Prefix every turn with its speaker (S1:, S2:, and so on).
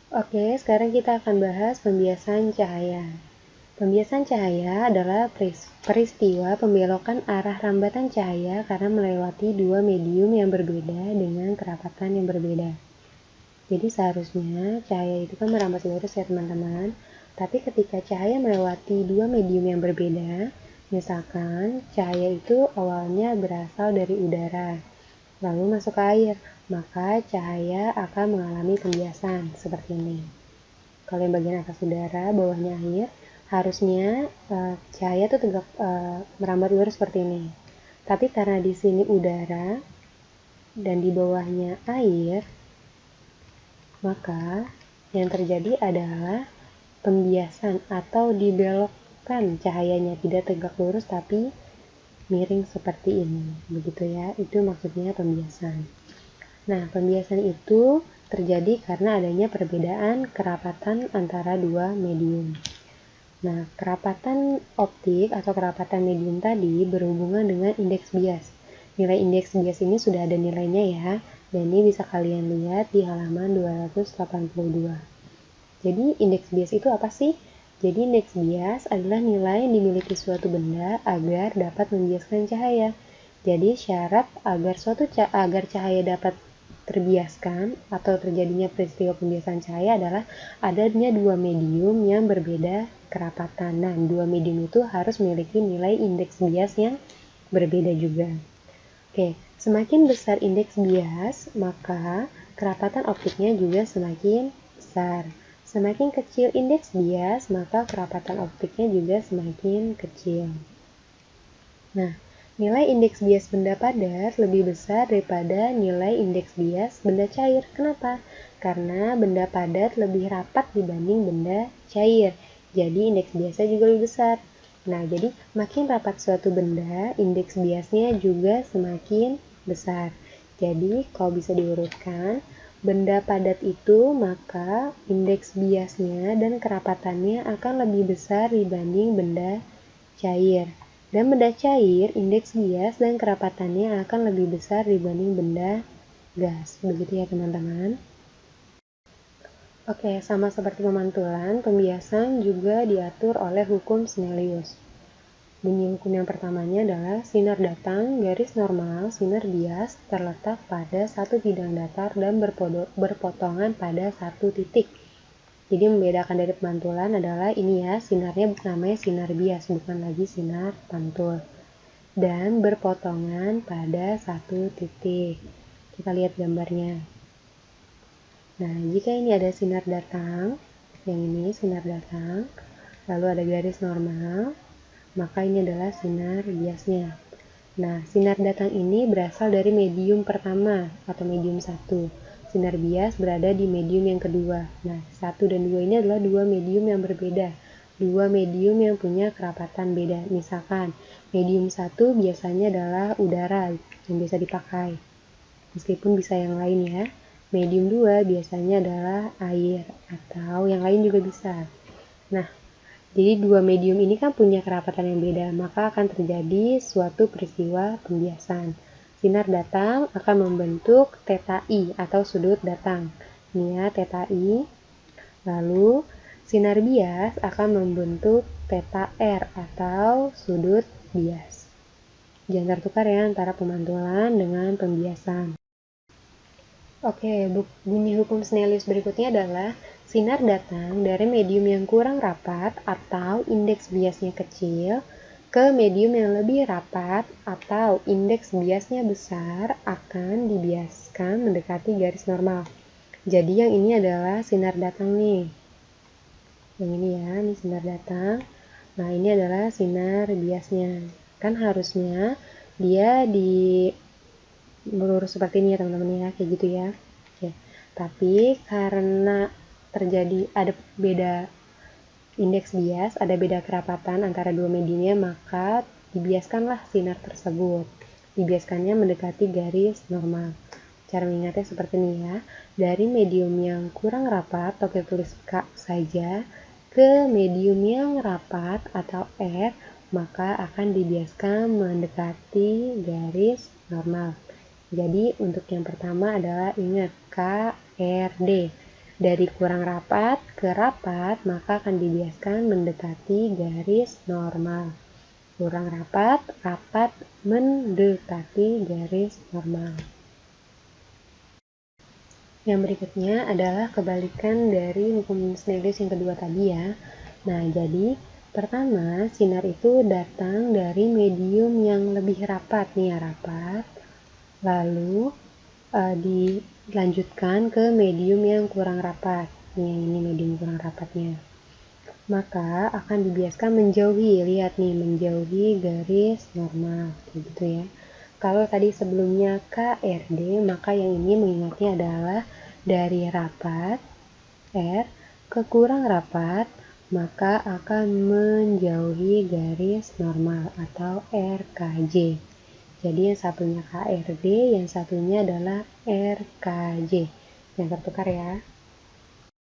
S1: Oke, sekarang kita akan bahas pembiasan cahaya. Pembiasan cahaya adalah peristiwa pembelokan arah rambatan cahaya karena melewati dua medium yang berbeda dengan kerapatan yang berbeda. Jadi seharusnya cahaya itu kan merambat lurus ya teman-teman. Tapi ketika cahaya melewati dua medium yang berbeda, misalkan cahaya itu awalnya berasal dari udara, lalu masuk ke air, maka cahaya akan mengalami pembiasan seperti ini. Kalau yang bagian atas udara, bawahnya air, harusnya cahaya itu tegak merambat lurus seperti ini. Tapi karena di sini udara dan di bawahnya air, maka yang terjadi adalah pembiasan atau dibelokkan cahayanya, tidak tegak lurus tapi miring seperti ini. Begitu ya, itu maksudnya pembiasan. Nah, pembiasan itu terjadi karena adanya perbedaan kerapatan antara dua medium. Nah, kerapatan optik atau kerapatan medium tadi berhubungan dengan indeks bias. Nilai indeks bias ini sudah ada nilainya ya, dan ini bisa kalian lihat di halaman 282. Jadi, indeks bias itu apa sih? Jadi, indeks bias adalah nilai yang dimiliki suatu benda agar dapat membiaskan cahaya. Jadi, syarat agar cahaya dapat terbiaskan atau terjadinya peristiwa pembiasan cahaya adalah adanya dua medium yang berbeda kerapatan. Nah, dua medium itu harus memiliki nilai indeks bias yang berbeda juga. Oke, semakin besar indeks bias, maka kerapatan optiknya juga semakin besar. Semakin kecil indeks bias, maka kerapatan optiknya juga semakin kecil. Nah, nilai indeks bias benda padat lebih besar daripada nilai indeks bias benda cair. Kenapa? Karena benda padat lebih rapat dibanding benda cair. Jadi indeks biasnya juga lebih besar. Nah, jadi makin rapat suatu benda, indeks biasnya juga semakin besar. Jadi, kalau bisa diurutkan, benda padat itu maka indeks biasnya dan kerapatannya akan lebih besar dibanding benda cair. Dan benda cair, indeks bias dan kerapatannya akan lebih besar dibanding benda gas. Begitu ya teman-teman. Oke, sama seperti pemantulan, pembiasan juga diatur oleh hukum Snellius. Bunyi hukum yang pertamanya adalah sinar datang garis normal sinar bias terletak pada satu bidang datar dan berpotongan pada satu titik. Jadi membedakan dari pemantulan adalah ini ya, sinarnya namanya sinar bias, bukan lagi sinar pantul. Dan berpotongan pada satu titik. Kita lihat gambarnya. Nah, jika ini ada sinar datang, yang ini sinar datang, lalu ada garis normal, maka ini adalah sinar biasnya. Nah, sinar datang ini berasal dari medium pertama atau medium 1. Sinar bias berada di medium yang kedua. Nah, 1 dan 2 ini adalah dua medium yang berbeda. Dua medium yang punya kerapatan beda. Misalkan, medium 1 biasanya adalah udara yang biasa dipakai. Meskipun bisa yang lain ya. Medium 2 biasanya adalah air atau yang lain juga bisa. Nah, jadi dua medium ini kan punya kerapatan yang beda, maka akan terjadi suatu peristiwa pembiasan. Sinar datang akan membentuk theta I atau sudut datang. Ini ya theta I. Lalu sinar bias akan membentuk theta R atau sudut bias. Jangan tertukar ya antara pemantulan dengan pembiasan. Oke, bunyi hukum Snellius berikutnya adalah sinar datang dari medium yang kurang rapat atau indeks biasnya kecil ke medium yang lebih rapat atau indeks biasnya besar akan dibiaskan mendekati garis normal. Jadi yang ini adalah sinar datang nih. Yang ini ya, ini sinar datang. Nah, ini adalah sinar biasnya. Kan harusnya dia di melurus seperti ini ya teman-teman ya, kayak gitu ya. Oke. Tapi karena terjadi ada beda indeks bias, ada beda kerapatan antara dua mediumnya, maka dibiaskanlah sinar tersebut. Dibiaskannya mendekati garis normal. Cara mengingatnya seperti ini ya. Dari medium yang kurang rapat, atau kita tulis K saja, ke medium yang rapat atau R, maka akan dibiaskan mendekati garis normal. Jadi untuk yang pertama adalah ingat KRD. dari kurang rapat ke rapat, maka akan dibiaskan mendekati garis normal. Kurang rapat, rapat, mendekati garis normal. Yang berikutnya adalah kebalikan dari hukum Snellius yang kedua tadi ya. Nah, jadi pertama, sinar itu datang dari medium yang lebih rapat nih ya, rapat. Lalu dilanjutkan ke medium yang kurang rapat. Nih, yang ini medium kurang rapatnya. Maka akan dibiaskan menjauhi, lihat nih, menjauhi garis normal, gitu ya. Kalau tadi sebelumnya KRD, maka yang ini mengingatnya adalah dari rapat R ke kurang rapat, maka akan menjauhi garis normal atau RKJ. Jadi yang satunya KRD, yang satunya adalah RKJ. Yang tertukar ya.